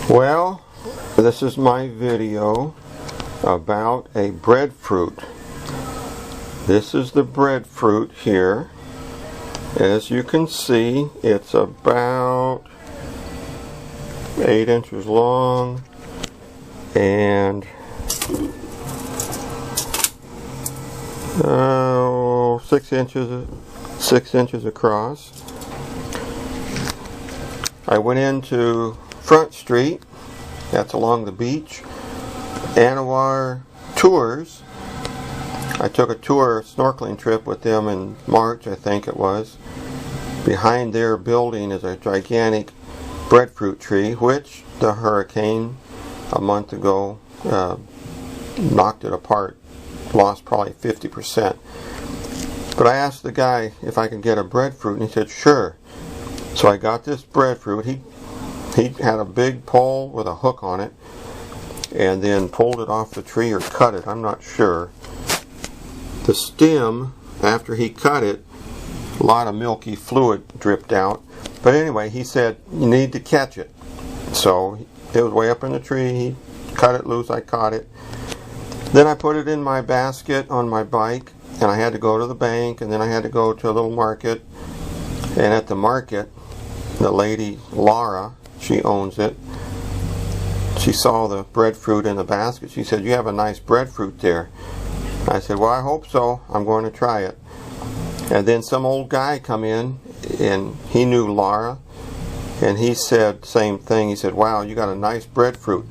Well, this is my video about a breadfruit. This is the breadfruit here. As you can see, it's about 8 inches long and 6 inches across. I went into Front Street, that's along the beach, Anawar Tours. I took a snorkeling trip with them in March, I think it was. Behind their building is a gigantic breadfruit tree, which the hurricane a month ago knocked it apart, lost probably 50%. But I asked the guy if I could get a breadfruit, and he said sure. So I got this breadfruit. He had a big pole with a hook on it, and then pulled it off the tree or cut it, I'm not sure. The stem, after he cut it, a lot of milky fluid dripped out. But anyway, he said, you need to catch it. So it was way up in the tree. He cut it loose, I caught it. Then I put it in my basket on my bike, and I had to go to the bank, and then I had to go to a little market. And at the market, the lady, Laura, she owns it, she saw the breadfruit in the basket. She said, you have a nice breadfruit there. I said, well, I hope so. I'm going to try it. And then some old guy come in, and he knew Laura, and he said same thing. He said, wow, you got a nice breadfruit.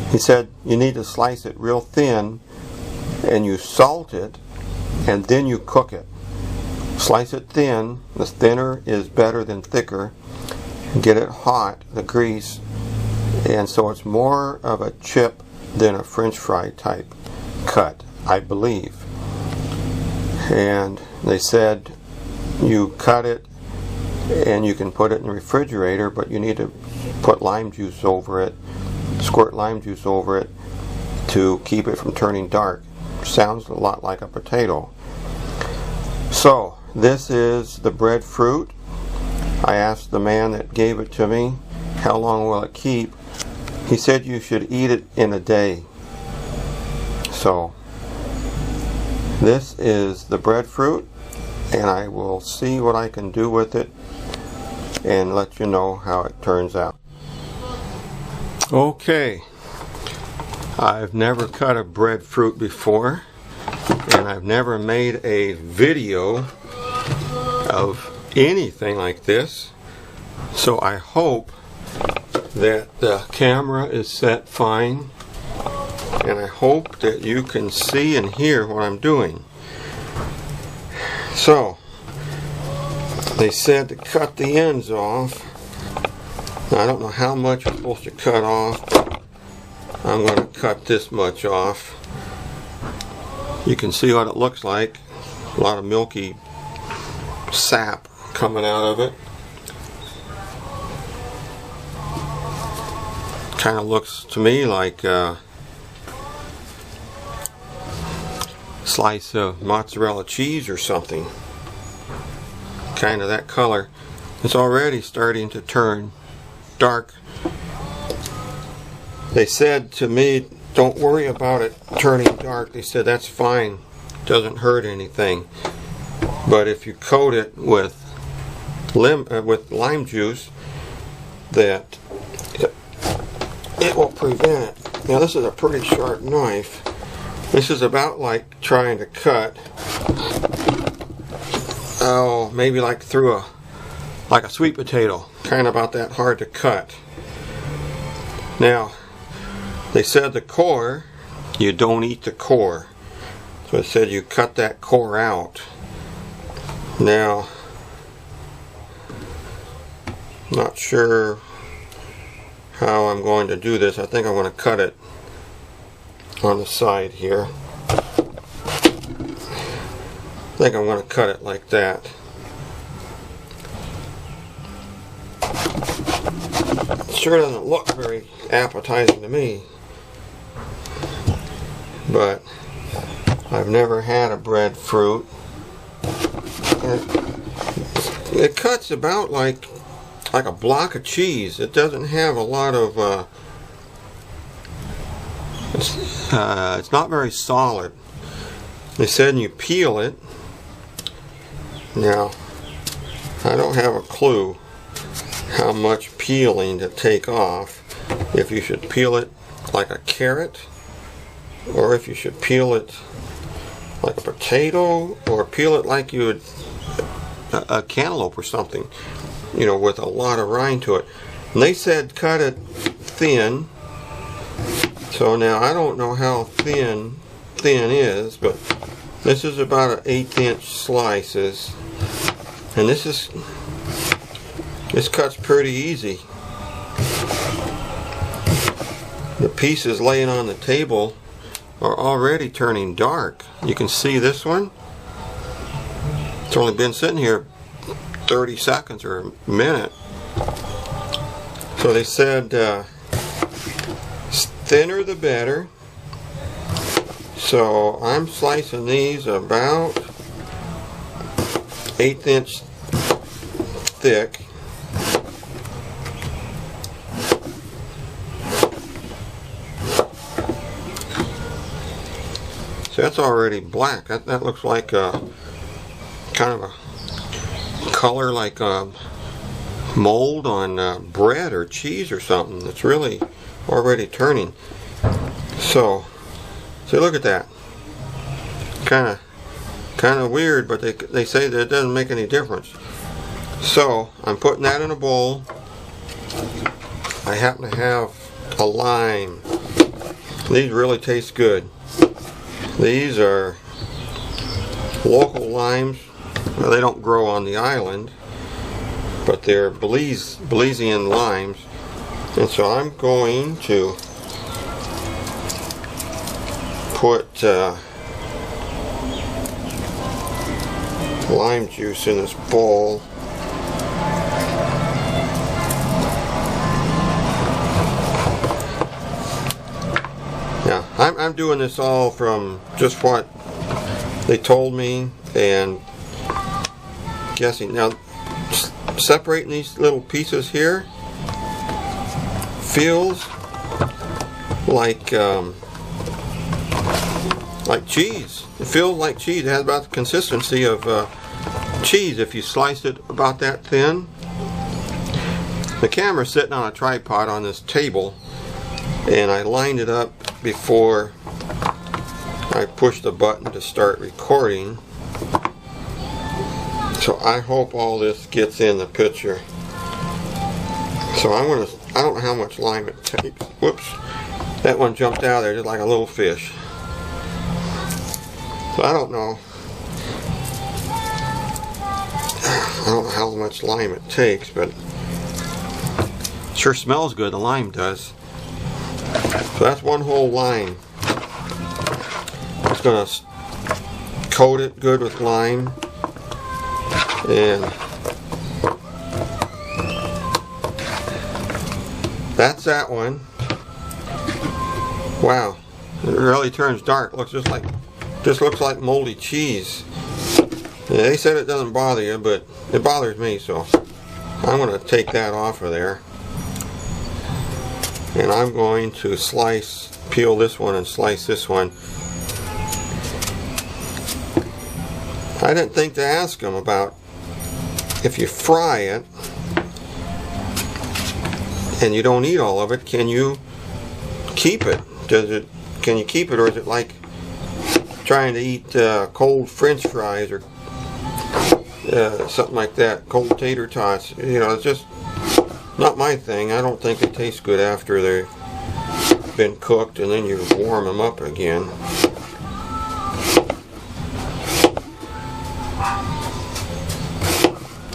He said, you need to slice it real thin, and you salt it, and then you cook it. Slice it thin. The thinner is better than thicker. Get it hot, the grease, and so it's more of a chip than a French fry type cut, I believe. And they said you cut it and you can put it in the refrigerator, but you need to put lime juice over it, squirt lime juice over it to keep it from turning dark. Sounds a lot like a potato. So this is the breadfruit. I asked the man that gave it to me, how long will it keep? He said you should eat it in a day. So this is the breadfruit, and I will see what I can do with it and let you know how it turns out. Okay, I've never cut a breadfruit before, and I've never made a video of anything like this, so I hope that the camera is set fine, and I hope that you can see and hear what I'm doing. So they said to cut the ends off. Now, I don't know how much I'm supposed to cut off, but I'm going to cut this much off. You can see what it looks like. A lot of milky sap coming out of it. Kind of looks to me like a slice of mozzarella cheese or something. Kind of that color. It's already starting to turn dark. They said to me, don't worry about it turning dark. They said that's fine, doesn't hurt anything. But if you coat it with lime juice, that it will prevent it. Now this is a pretty sharp knife. This is about like trying to cut, oh, maybe like through like a sweet potato. Kind of about that hard to cut. Now, they said the core, you don't eat the core. So it said you cut that core out. Now, not sure how I'm going to do this. I think I'm going to cut it on the side here. I think I'm going to cut it like that. It sure doesn't look very appetizing to me. But I've never had a breadfruit. It cuts about like like a block of cheese. It doesn't have a lot of it's not very solid. They said you peel it. Now I don't have a clue how much peeling to take off, if you should peel it like a carrot, or if you should peel it like a potato, or peel it like you would a cantaloupe or something, you know, with a lot of rind to it. And they said cut it thin. So now I don't know how thin is, but this is about an 1/8 inch slices, and this cuts pretty easy. The pieces laying on the table are already turning dark. You can see this one. It's only been sitting here 30 seconds or a minute. So they said thinner the better. So I'm slicing these about 1/8 inch thick. So that's already black. That looks like a kind of a color like a mold on bread or cheese or something. It's really already turning. So look at that. Kind of weird, but they say that it doesn't make any difference. So I'm putting that in a bowl. I happen to have a lime. These really taste good. These are local limes. Well, they don't grow on the island, but they're Belizean limes. And so I'm going to put lime juice in this bowl. Now, I'm doing this all from just what they told me and guessing. Now, separating these little pieces here feels like cheese. It feels like cheese. It has about the consistency of cheese if you slice it about that thin. The camera's sitting on a tripod on this table, and I lined it up before I pushed the button to start recording. So I hope all this gets in the picture. So I don't know how much lime it takes. Whoops. That one jumped out of there just like a little fish. So I don't know how much lime it takes, but it sure smells good. The lime does. So that's one whole lime. Just gonna coat it good with lime, and that's that one. Wow, it really turns dark. Looks just looks like moldy cheese. Yeah, they said it doesn't bother you, but it bothers me, so I'm going to take that off of there. And I'm going to peel this one and slice this one. I didn't think to ask them about if you fry it and you don't eat all of it, can you keep it? Can you keep it, or is it like trying to eat cold French fries or something like that, cold tater tots? You know, it's just not my thing. I don't think they taste good after they've been cooked and then you warm them up again.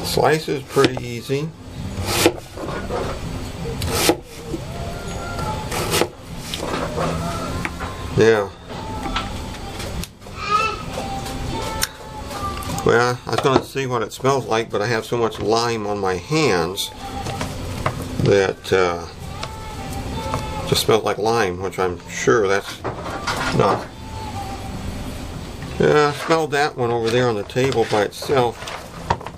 Slice is pretty easy. Yeah. Well, I was going to see what it smells like, but I have so much lime on my hands that just smells like lime, which I'm sure that's not. Yeah, I smelled that one over there on the table by itself.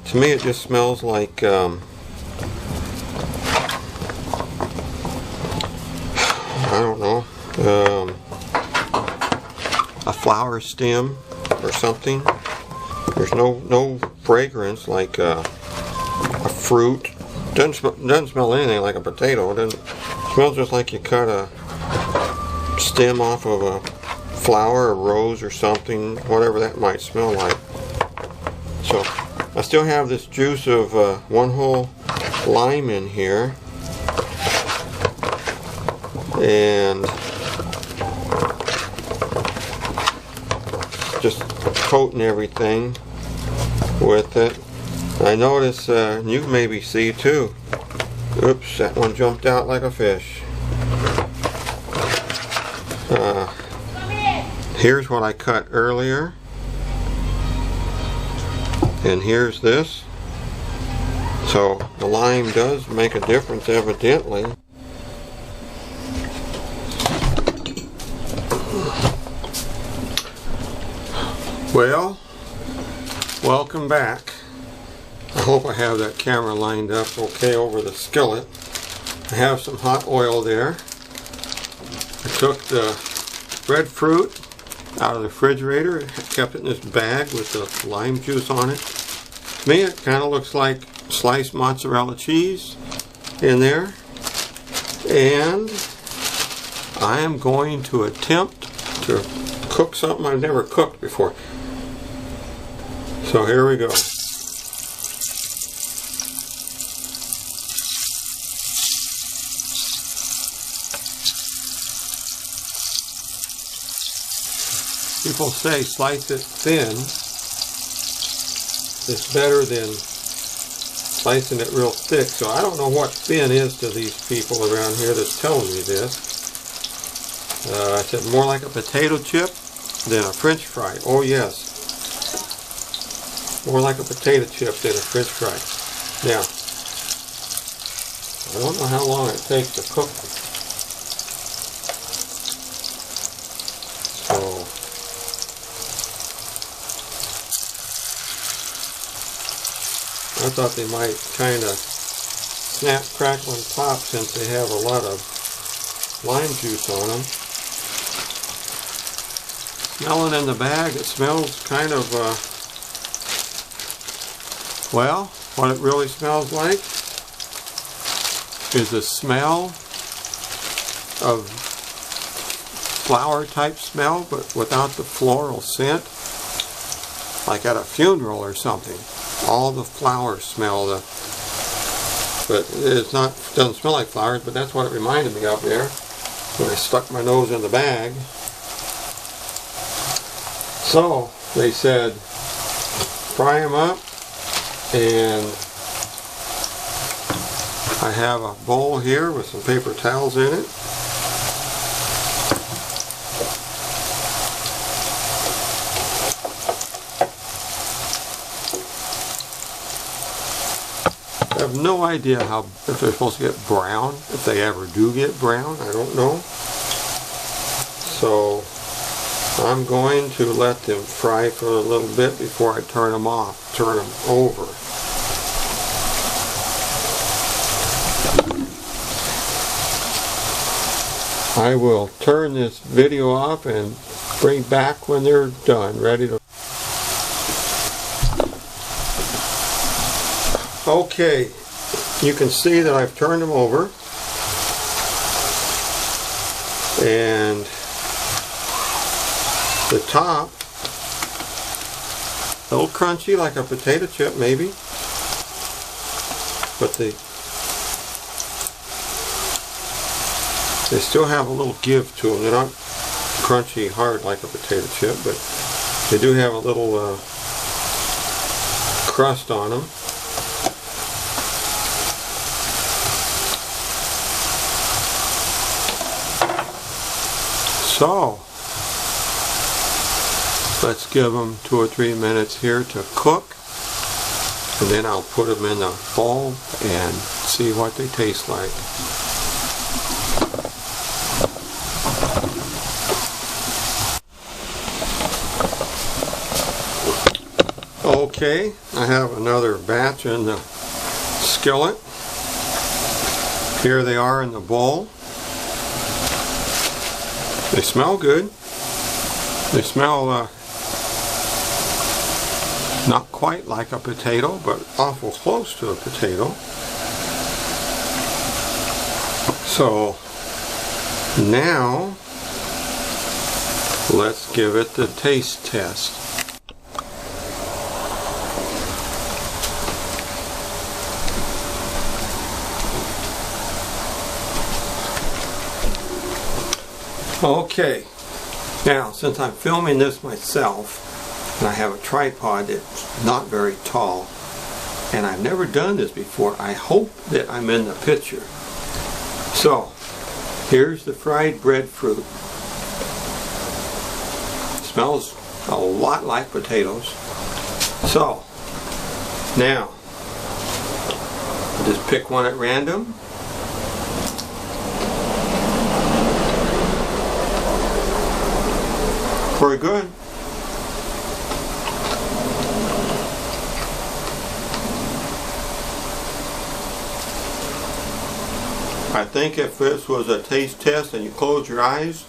To me, it just smells like a flower stem or something. There's no fragrance like a fruit. Doesn't smell anything like a potato. It smells just like you cut a stem off of a flower, a rose or something, whatever that might smell like. So I still have this juice of one whole lime in here, and just coating everything with it. I notice, you can maybe see too, oops, that one jumped out like a fish. Here's what I cut earlier, and here's this. So the lime does make a difference evidently. Well, welcome back. I hope I have that camera lined up okay over the skillet. I have some hot oil there. I took the breadfruit out of the refrigerator, kept it in this bag with the lime juice on it. To me it kind of looks like sliced mozzarella cheese in there. And I am going to attempt to cook something I've never cooked before. So here we go. People say slice it thin. It's better than slicing it real thick. So I don't know what thin is to these people around here that's telling me this. I said more like a potato chip than a French fry. Oh yes. More like a potato chip than a French fry. Now, I don't know how long it takes to cook them. So, I thought they might kind of snap, crackle, and pop since they have a lot of lime juice on them. Smelling in the bag, it smells kind of, well, what it really smells like is the smell of flower type smell, but without the floral scent, like at a funeral or something. All the flowers smell, but it's not, doesn't smell like flowers, but that's what it reminded me of there when I stuck my nose in the bag. So they said fry them up, and I have a bowl here with some paper towels in it. I have no idea if they're supposed to get brown, if they ever do get brown, I don't know. So I'm going to let them fry for a little bit before I turn them off, turn them over. I will turn this video off and bring back when they're done, ready to... Okay, you can see that I've turned them over, and the top, a little crunchy like a potato chip maybe, but they still have a little give to them. They're not crunchy hard like a potato chip, but they do have a little crust on them. So let's give them 2 or 3 minutes here to cook, and then I'll put them in the bowl and see what they taste like. Okay, I have another batch in the skillet. Here they are in the bowl. They smell good. They smell not quite like a potato, but awful close to a potato. So now let's give it the taste test. Okay, now since I'm filming this myself and I have a tripod that's not very tall and I've never done this before, I hope that I'm in the picture. So here's the fried breadfruit. Smells a lot like potatoes. So now I'll just pick one at random. Very good. I think if this was a taste test and you close your eyes,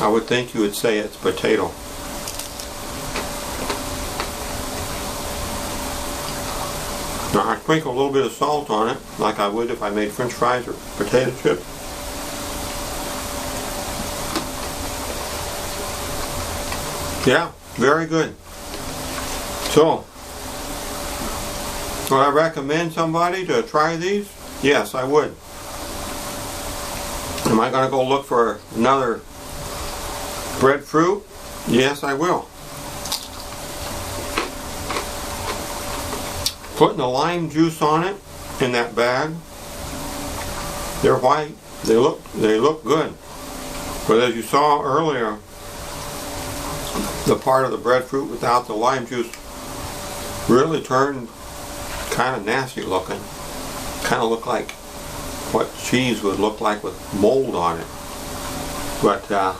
I would think you would say it's potato. Now I sprinkle a little bit of salt on it, like I would if I made French fries or potato chips. Yeah, very good. So, would I recommend somebody to try these? Yes, I would. Am I going to go look for another breadfruit? Yes, I will. Putting the lime juice on it in that bag. They're white. They look good. But as you saw earlier, the part of the breadfruit without the lime juice really turned kind of nasty looking. Kind of looked like what cheese would look like with mold on it. But I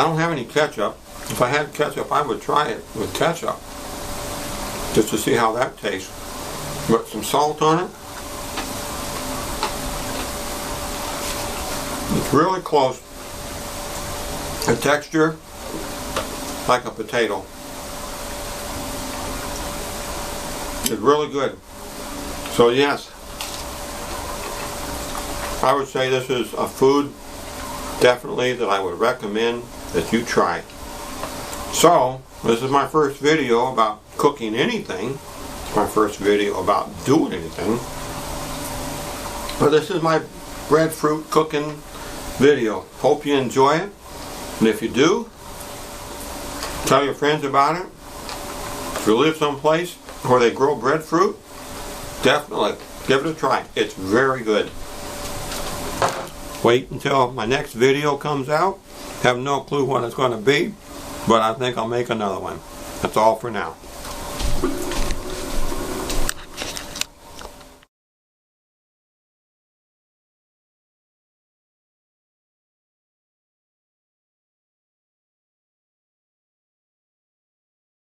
don't have any ketchup. If I had ketchup, I would try it with ketchup just to see how that tastes. Put some salt on it. It's really close. The texture, like a potato. It's really good. So yes, I would say this is a food definitely that I would recommend that you try. So, this is my first video about cooking anything. It's my first video about doing anything. But this is my breadfruit cooking video. Hope you enjoy it. And if you do, tell your friends about it. If you live someplace where they grow breadfruit, definitely give it a try. It's very good. Wait until my next video comes out. Have no clue what it's going to be, but I think I'll make another one. That's all for now.